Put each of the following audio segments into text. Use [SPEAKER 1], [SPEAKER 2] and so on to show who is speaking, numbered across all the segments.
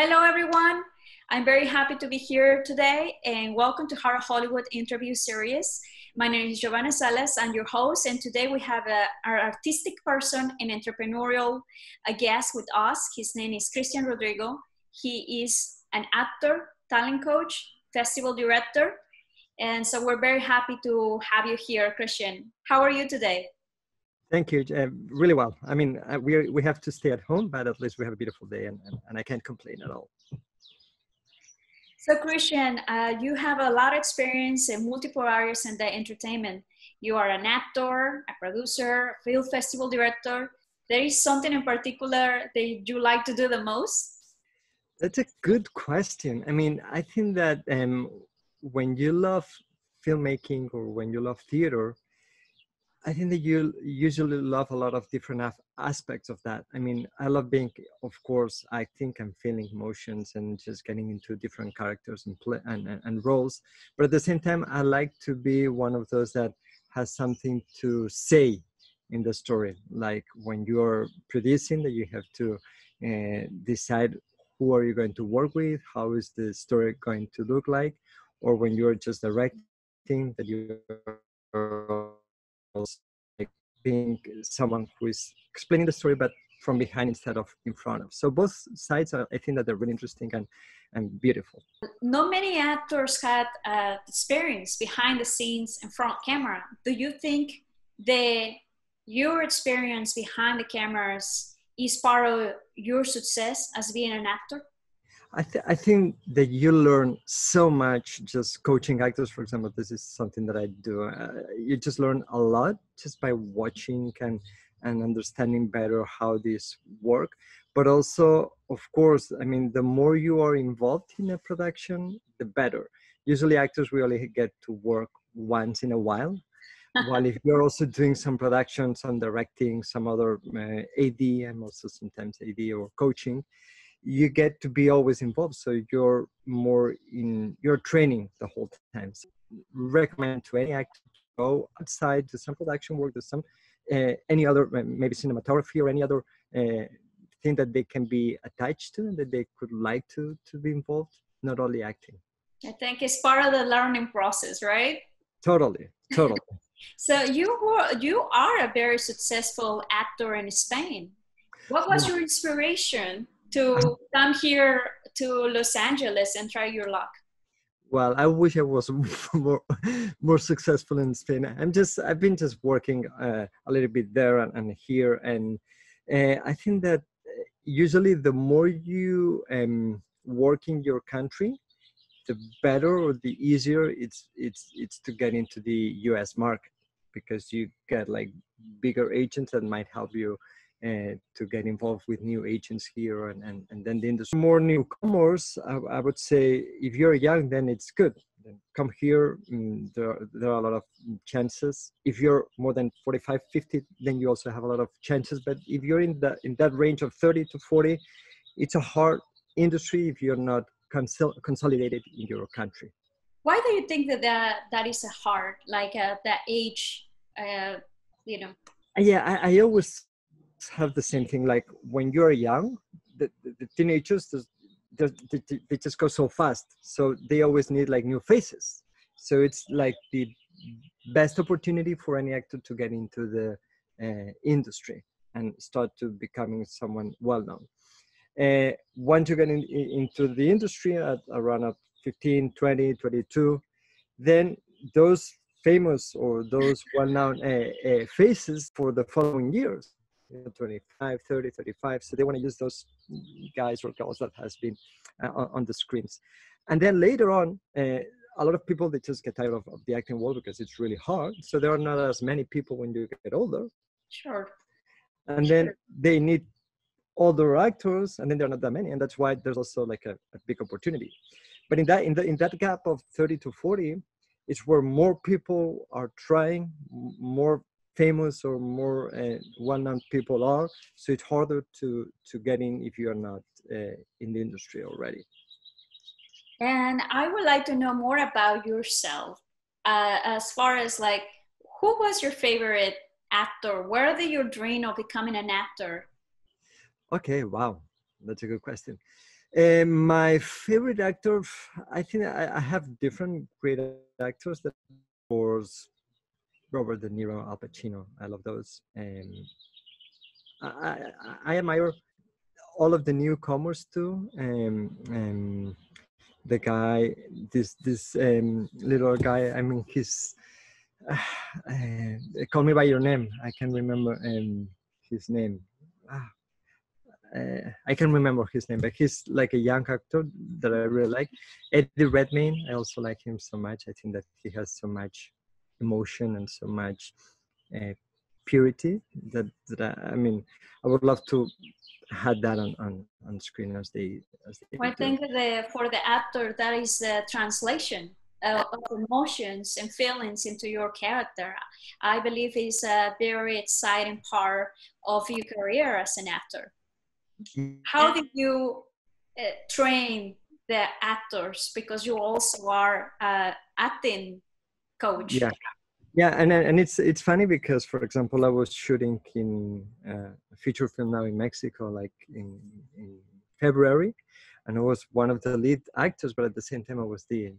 [SPEAKER 1] Hello, everyone. I'm very happy to be here today and welcome to Our Hollywood interview series. My name is Giovanna Salas. I'm your host, and today we have our artistic person and entrepreneurial guest with us. His name is Rodrigo. He is an actor, talent coach, festival director, and so we're very happy to have you here, Christian. How are you today?
[SPEAKER 2] Thank you. Really well. I mean, we have to stay at home, but at least we have a beautiful day, and I can't complain at all.
[SPEAKER 1] So, Christian, you have a lot of experience in multiple areas in the entertainment. You are an actor, a producer, film festival director. There is something in particular that you like to do the most?
[SPEAKER 2] That's a good question. I mean, I think that when you love filmmaking or when you love theater, I think that you usually love a lot of different aspects of that. I mean, I love being, of course, acting and feeling emotions and just getting into different characters and play and roles. But at the same time, I like to be one of those that has something to say in the story. Like when you're producing, that you have to decide who are you going to work with, how is the story going to look like, or when you're just directing, that you're like being someone who is explaining the story but from behind instead of in front of. So both sides are, I think that they're really interesting and beautiful.
[SPEAKER 1] Not many actors had experience behind the scenes in front of camera. Do you think that your experience behind the cameras is part of your success as being an actor?
[SPEAKER 2] I think that you learn so much just coaching actors. For example, this is something that I do. You just learn a lot just by watching and understanding better how this work. But also, of course, I mean, the more you are involved in a production, the better. Usually actors, we only get to work once in a while. While if you're also doing some production, some directing, some other AD, and also sometimes AD or coaching, you get to be always involved, so you're more in your training the whole time. So recommend to any actor to go outside, do some production work, do some any other maybe cinematography or any other thing that they can be attached to and that they could like to be involved, not only acting.
[SPEAKER 1] I think it's part of the learning process, right?
[SPEAKER 2] Totally.
[SPEAKER 1] So you are a very successful actor in Spain. What was your inspiration to come here to Los Angeles and try your luck?
[SPEAKER 2] Well, I wish I was more successful in Spain. I've been just working a little bit there and here, and I think that usually the more you work in your country, the better or the easier it's to get into the US market, because you get like bigger agents that might help you to get involved with new agents here and then the industry. More newcomers, I would say if you're young, then it's good. Then come here, there are a lot of chances. If you're more than 45, 50, then you also have a lot of chances. But if you're in that range of 30 to 40, it's a hard industry if you're not consolidated in your country.
[SPEAKER 1] Why do you think that is a hard, like that age, you know?
[SPEAKER 2] Yeah, I always have the same thing. Like when you're young, the teenagers, they just go so fast. So they always need like new faces. So it's like the best opportunity for any actor to get into the industry and start to becoming someone well-known. Once you get into the industry at around 15, 20, 22, then those famous or those well-known faces for the following years, 25, 30, 35. So they want to use those guys or girls that has been on the screens. And then later on, a lot of people, they just get tired of the acting world because it's really hard. So there are not as many people when you get older.
[SPEAKER 1] Sure.
[SPEAKER 2] And then they need older actors, and then there are not that many. And that's why there's also like a big opportunity. But in that gap of 30 to 40, it's where more people are trying, more famous or more well-known people are. So it's harder to get in if you're not in the industry already.
[SPEAKER 1] And I would like to know more about yourself, as far as like, who was your favorite actor? Where did you dream of becoming an actor?
[SPEAKER 2] Okay, wow, that's a good question. My favorite actor, I think I have different great actors. That was Robert De Niro, Al Pacino. I love those. I admire all of the newcomers too. The guy, this little guy. I mean, he's Call Me by Your Name. I can remember his name. Ah, I can remember his name, but he's like a young actor that I really like. Eddie Redmayne, I also like him so much. I think that he has so much emotion and so much uh, purity I mean, I would love to have that on screen as they
[SPEAKER 1] Well, I
[SPEAKER 2] do.
[SPEAKER 1] think for the actor, that is the translation of emotions and feelings into your character. I believe is a very exciting part of your career as an actor. How did you train the actors? Because you also are acting coach.
[SPEAKER 2] Yeah, yeah, and it's funny because, for example, I was shooting in a feature film now in Mexico, like in February, and I was one of the lead actors, but at the same time I was the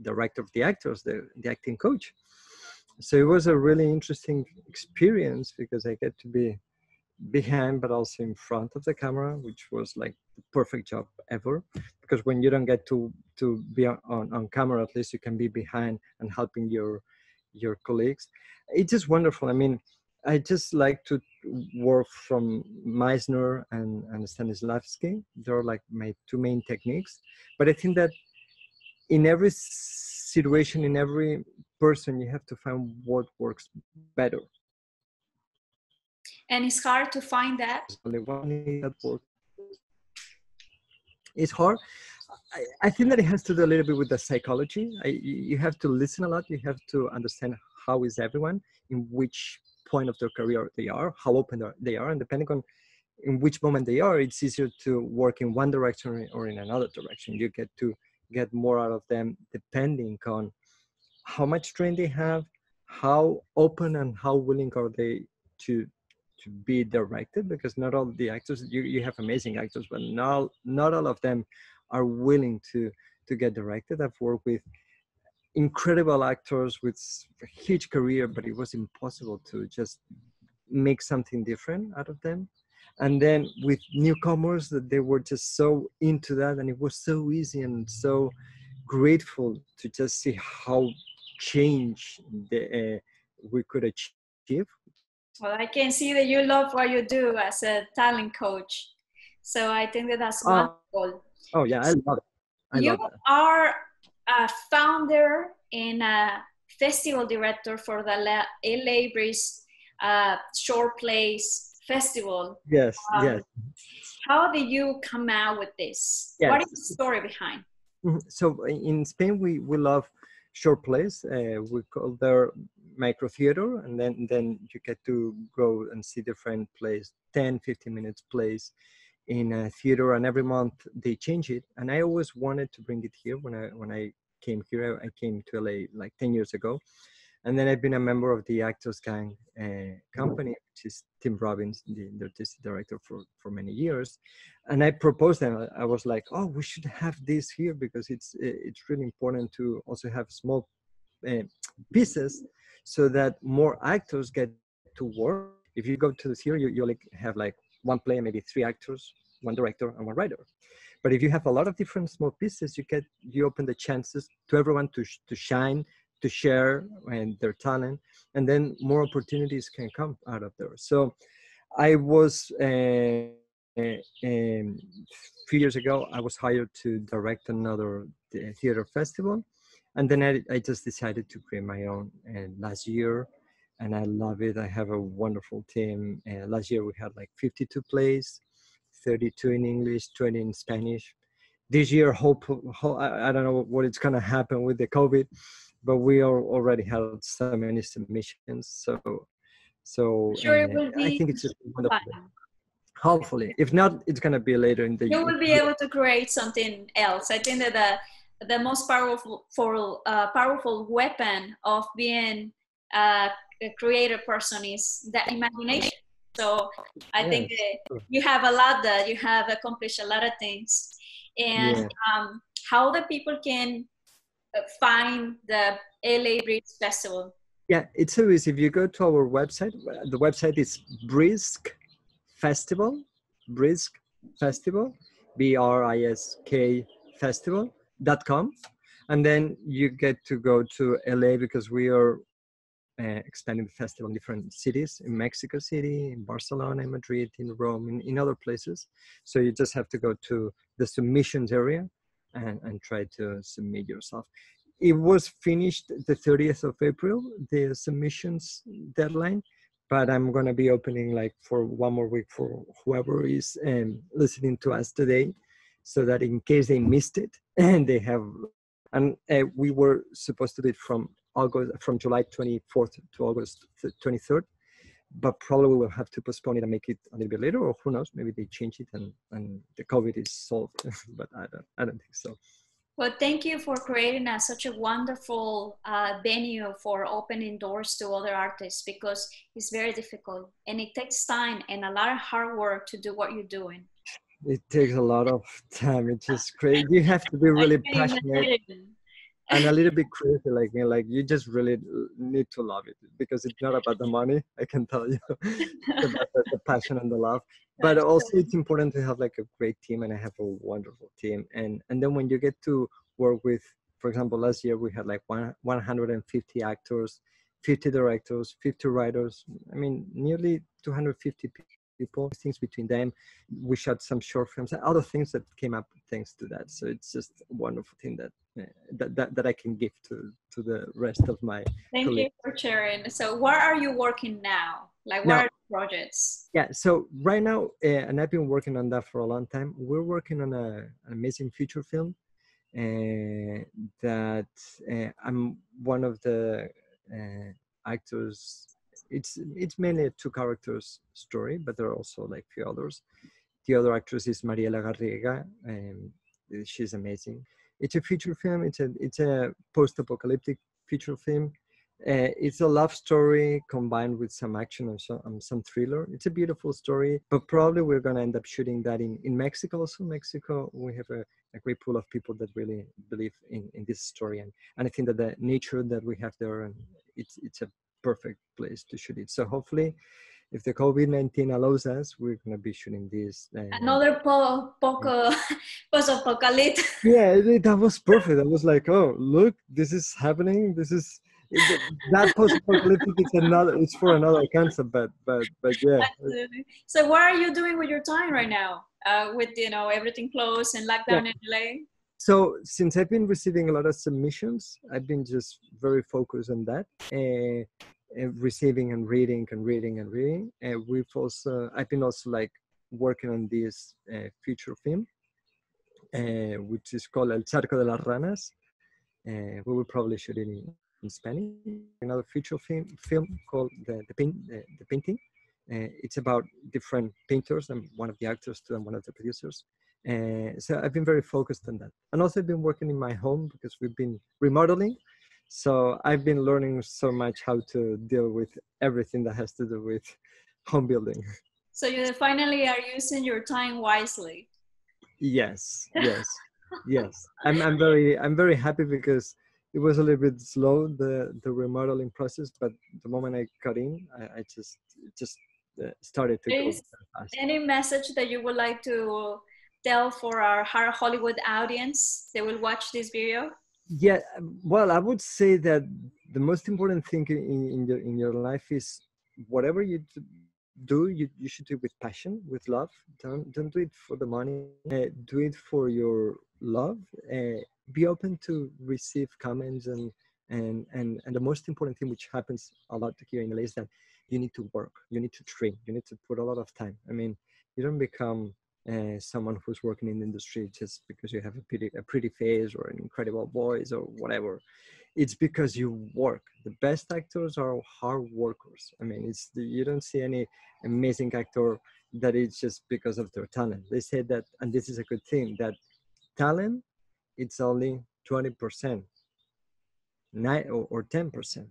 [SPEAKER 2] director of the actors, the acting coach. So it was a really interesting experience because I get to be behind but also in front of the camera, which was like the perfect job ever, because when you don't get to be on camera, at least you can be behind and helping your colleagues. It's just wonderful. I mean, I just like to work from Meisner and Stanislavski. They're like my two main techniques, but I think that in every situation, in every person, you have to find what works better.
[SPEAKER 1] And it's hard to find that.
[SPEAKER 2] There's only one that works. It's hard. I think that it has to do a little bit with the psychology. You have to listen a lot. You have to understand how is everyone, in which point of their career they are, how open they are, and depending on in which moment they are, it's easier to work in one direction or in another direction. You get to get more out of them depending on how much training they have, how open and how willing are they to be directed, because not all the actors, you have amazing actors, but not all of them are willing to get directed. I've worked with incredible actors with a huge career, but it was impossible to just make something different out of them. And then with newcomers, that they were just so into that, and it was so easy and so grateful to just see how change we could achieve.
[SPEAKER 1] Well, I can see that you love what you do as a talent coach. So I think that that's wonderful.
[SPEAKER 2] Oh yeah, I love it. I
[SPEAKER 1] You
[SPEAKER 2] love that.
[SPEAKER 1] are a founder and a festival director for the LA Breeze Short Plays Festival.
[SPEAKER 2] Yes, yes,
[SPEAKER 1] How did you come out with this?
[SPEAKER 2] yes.
[SPEAKER 1] What is the story behind?
[SPEAKER 2] So in Spain, we love short plays. We call their micro theater, and then you get to go and see different plays, 10, 15 minutes plays in a theater, and every month they change it. And I always wanted to bring it here when I came here. I came to LA like 10 years ago, and then I've been a member of the Actors Gang company, which is Tim Robbins, the artistic director for many years. And I proposed them. I was like, oh, we should have this here because it's really important to also have small pieces so that more actors get to work. If you go to the theater, you like have like one play, maybe three actors, one director, and one writer. But if you have a lot of different small pieces, you open the chances to everyone to shine, to share and their talent, and then more opportunities can come out of there. So I was few years ago, I was hired to direct another theater festival, and then I just decided to create my own last year, and I love it. I have a wonderful team. Last year we had like 52 plays, 32 in English, 20 in Spanish. This year, I don't know what it's gonna happen with the COVID, but we already had so many submissions. So
[SPEAKER 1] Sure, it will
[SPEAKER 2] I
[SPEAKER 1] be
[SPEAKER 2] think it's just wonderful.
[SPEAKER 1] fun.
[SPEAKER 2] Hopefully, if not, it's gonna be later in the
[SPEAKER 1] You
[SPEAKER 2] year.
[SPEAKER 1] will be able to create something else. I think that the most powerful weapon of being a creative person is the imagination. So I think
[SPEAKER 2] Yes.
[SPEAKER 1] you have a lot that you have accomplished a lot of things. And
[SPEAKER 2] Yeah.
[SPEAKER 1] how the people can find the LA Bridge Festival.
[SPEAKER 2] Yeah, it's so easy. If you go to our website, the website is Brisk Festival, Brisk Festival, BRISK Festival.com. And then you get to go to LA because we are expanding the festival in different cities, in Mexico City, in Barcelona, in Madrid, in Rome, in other places. So you just have to go to the submissions area and try to submit yourself. It was finished the 30th of April, the submissions deadline, but I'm going to be opening like for one more week for whoever is listening to us today, so that in case they missed it and they have, and we were supposed to do it from July 24th to August 23rd, but probably we will have to postpone it and make it a little bit later, or who knows, maybe they change it and the COVID is solved, but I don't think so.
[SPEAKER 1] Well, thank you for creating such a wonderful venue for opening doors to other artists, because it's very difficult and it takes time and a lot of hard work to do what you're doing.
[SPEAKER 2] It takes a lot of time. It's just crazy. You have to be
[SPEAKER 1] I
[SPEAKER 2] really
[SPEAKER 1] can
[SPEAKER 2] passionate
[SPEAKER 1] imagine.
[SPEAKER 2] and a little bit crazy like me. Like you just really need to love it, because it's not about the money, I can tell you. It's about the passion and the love. But also it's important to have like a great team, and I have a wonderful team. And then when you get to work with, for example, last year we had like 150 actors, 50 directors, 50 writers. I mean, nearly 250 people, things between them. We shot some short films, other things that came up thanks to that. So it's just a wonderful thing that I can give to the rest of my
[SPEAKER 1] Thank you
[SPEAKER 2] colleagues.
[SPEAKER 1] for sharing. So where are you working now? Like what
[SPEAKER 2] Now,
[SPEAKER 1] are the projects?
[SPEAKER 2] yeah, so right now, and I've been working on that for a long time. We're working on an amazing feature film that I'm one of the actors. It's mainly a two characters story, but there are also like few others. The other actress is Mariela Garriga, and she's amazing. It's a feature film. It's a post-apocalyptic feature film. It's a love story combined with some action and some thriller. It's a beautiful story, but probably we're going to end up shooting that in Mexico. Also, Mexico, we have a great pool of people that really believe in this story, and I think that the nature that we have there, and it's a perfect place to shoot it. So hopefully, if the COVID-19 allows us, we're going to be shooting this.
[SPEAKER 1] Another post-apocalypse.
[SPEAKER 2] Yeah, that was perfect. I was like, oh, look, this is happening. That post-apocalyptic. It's for another concept, but yeah.
[SPEAKER 1] Absolutely. So what are you doing with your time right now? With everything closed and
[SPEAKER 2] Yeah.
[SPEAKER 1] lockdown in LA?
[SPEAKER 2] So since I've been receiving a lot of submissions, I've been just very focused on that, receiving and reading and reading and reading. And I've been also like working on this feature film, which is called El Charco de las Ranas. We will probably shoot it in Spanish. Another feature film called the Painting. It's about different painters. I'm one of the actors too. I'm one of the producers. So I've been very focused on that. And also I've been working in my home because we've been remodeling. So I've been learning so much how to deal with everything that has to do with home building.
[SPEAKER 1] So you finally are using your time wisely.
[SPEAKER 2] Yes, yes, yes. I'm very happy because it was a little bit slow, the remodeling process, but the moment I got in, I just started to go
[SPEAKER 1] Is
[SPEAKER 2] fast.
[SPEAKER 1] any message that you would like to tell for our Hollywood audience that will watch this video?
[SPEAKER 2] Yeah, well, I would say that the most important thing in your life is whatever do, you should do it with passion, with love. Don't do it for the money. Do it for your love. Be open to receive comments and the most important thing, which happens a lot here in LA, is that you need to work. You need to train. You need to put a lot of time. I mean, you don't become someone who's working in the industry just because you have a pretty face or an incredible voice or whatever. It's because you work. The best actors are hard workers. I mean, you don't see any amazing actor that is just because of their talent. They say that, and this is a good thing, that talent, it's only 20%, or 10%.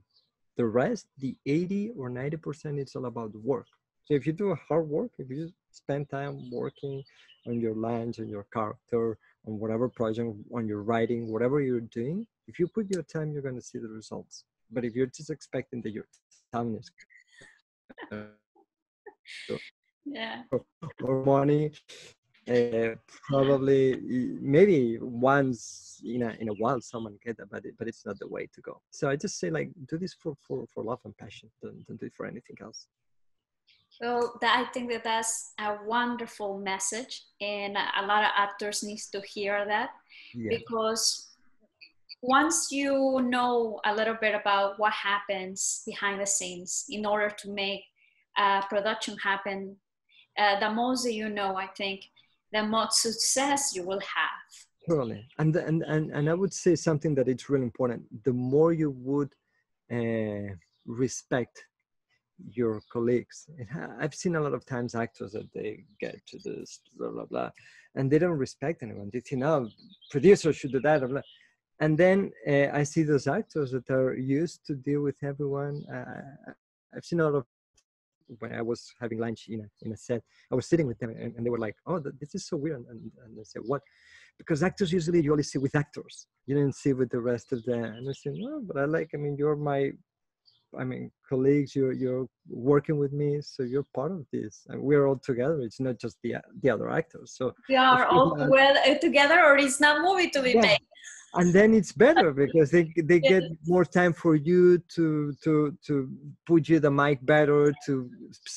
[SPEAKER 2] The rest, the 80 or 90%, it's all about work. So if you do hard work, if you spend time working on your lines, on your character, on whatever project, on your writing, whatever you're doing, if you put your time, you're going to see the results. But if you're just expecting that your time is going to
[SPEAKER 1] Yeah.
[SPEAKER 2] or money, probably maybe once in a while someone get that, but it's not the way to go. So I just say like do this for love and passion. Don't do it for anything else.
[SPEAKER 1] Well, I think that that's a wonderful message, and a lot of actors needs to hear that,
[SPEAKER 2] Yeah,
[SPEAKER 1] because once you know a little bit about what happens behind the scenes in order to make a production happen, the most that you know, I think, the more success you will have.
[SPEAKER 2] totally. And I would say something that it's really important. The more you would respect your colleagues. I've seen a lot of times actors that they get to this blah blah blah, and they don't respect anyone. They think, "Oh, producers should do that." Blah, blah. And then I see those actors that are used to deal with everyone. I've seen a lot of when I was having lunch in a set. I was sitting with them, and they were like, "Oh, this is so weird." And I said, "What?" Because actors usually you only see with actors. You didn't see with the rest of them. And I said, "No, but I like. I mean, you're my colleagues, you're working with me, so you're part of this, and we're all together. It's not just the other actors." So
[SPEAKER 1] We
[SPEAKER 2] of
[SPEAKER 1] are
[SPEAKER 2] course,
[SPEAKER 1] all together, or it's not movie to be
[SPEAKER 2] yeah,
[SPEAKER 1] made.
[SPEAKER 2] and then it's better because they
[SPEAKER 1] Yeah.
[SPEAKER 2] get more time for you to put you the mic better, to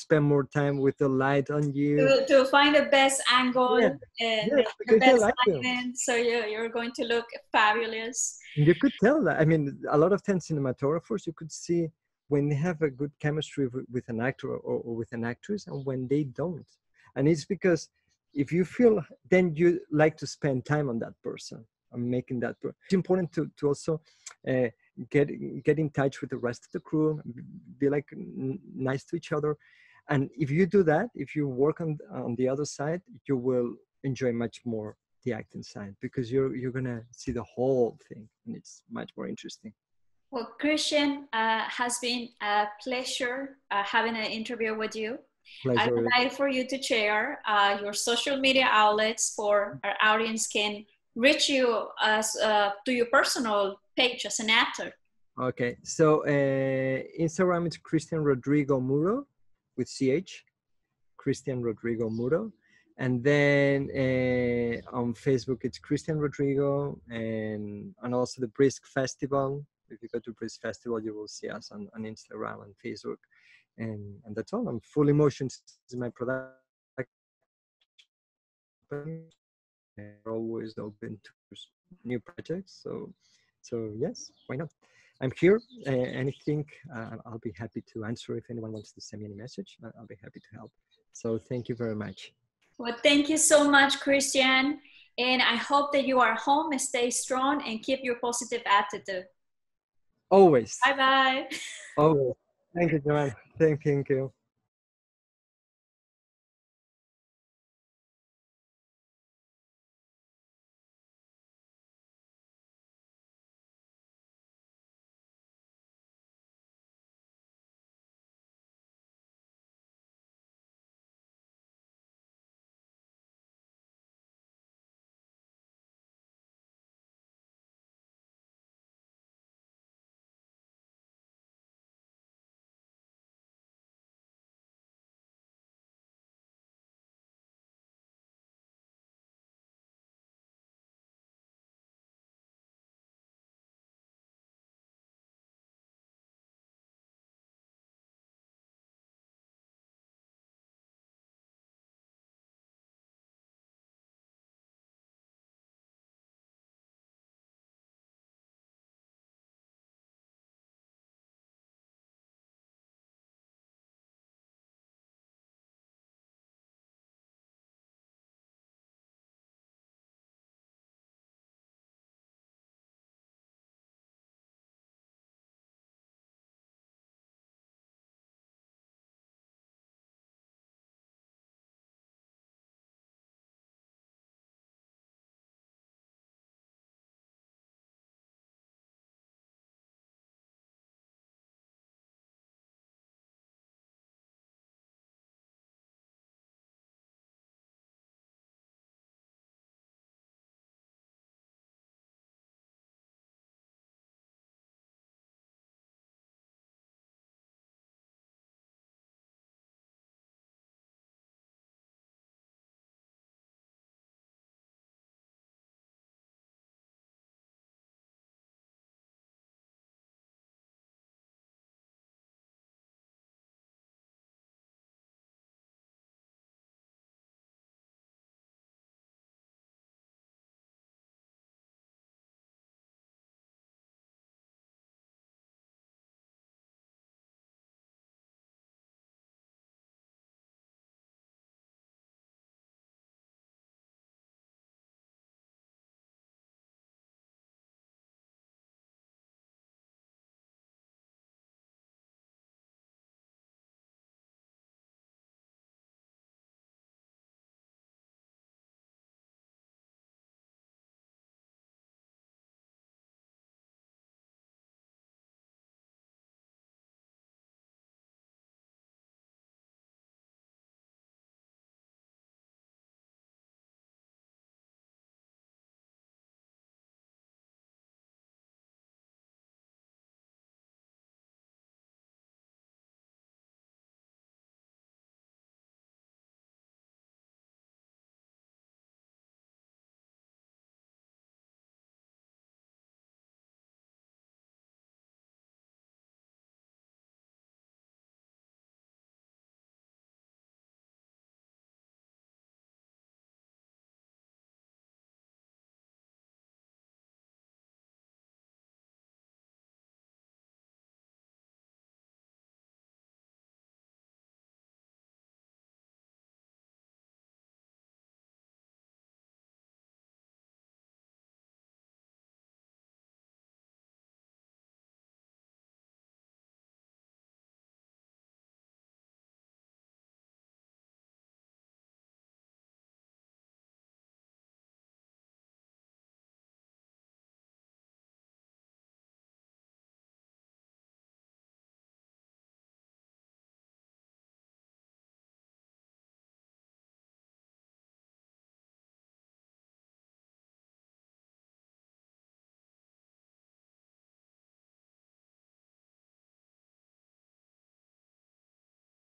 [SPEAKER 2] spend more time with the light on you.
[SPEAKER 1] To find the best angle
[SPEAKER 2] Yeah,
[SPEAKER 1] and
[SPEAKER 2] yeah,
[SPEAKER 1] the
[SPEAKER 2] because they
[SPEAKER 1] best
[SPEAKER 2] like you.
[SPEAKER 1] lighting, so you're going to look fabulous.
[SPEAKER 2] You could tell that. I mean, a lot of times cinematographers, you could see when they have a good chemistry with an actor or with an actress, and when they don't. And it's because if you feel, then you like to spend time on that person and making that. It's important to also uh, get in touch with the rest of the crew, be like nice to each other. And if you do that, if you work on the other side, you will enjoy much more the acting side, because you're gonna see the whole thing, and it's much more interesting.
[SPEAKER 1] Well, Christian, has been a pleasure having an interview with you. I would
[SPEAKER 2] Pleasure.
[SPEAKER 1] like for you to share your social media outlets for our audience can reach you as to your personal page as an actor.
[SPEAKER 2] Okay, so Instagram it's Christian Rodrigo Muro with CH, Christian Rodrigo Muro. And then on Facebook it's Christian Rodrigo, and also the Brisk Festival. If you go to Brisk Festival, you will see us on Instagram and Facebook. And that's all. I'm Full Emotions is my production company. We're always open to new projects. So yes, why not? I'm here. Anything, I'll be happy to answer. If anyone wants to send me any message, I'll be happy to help. So thank you very much.
[SPEAKER 1] Well, thank you so much, Christian. And I hope that you are home and stay strong and keep your positive attitude.
[SPEAKER 2] Always.
[SPEAKER 1] Bye bye.
[SPEAKER 2] Always. Thank you, Joanne. Thank you.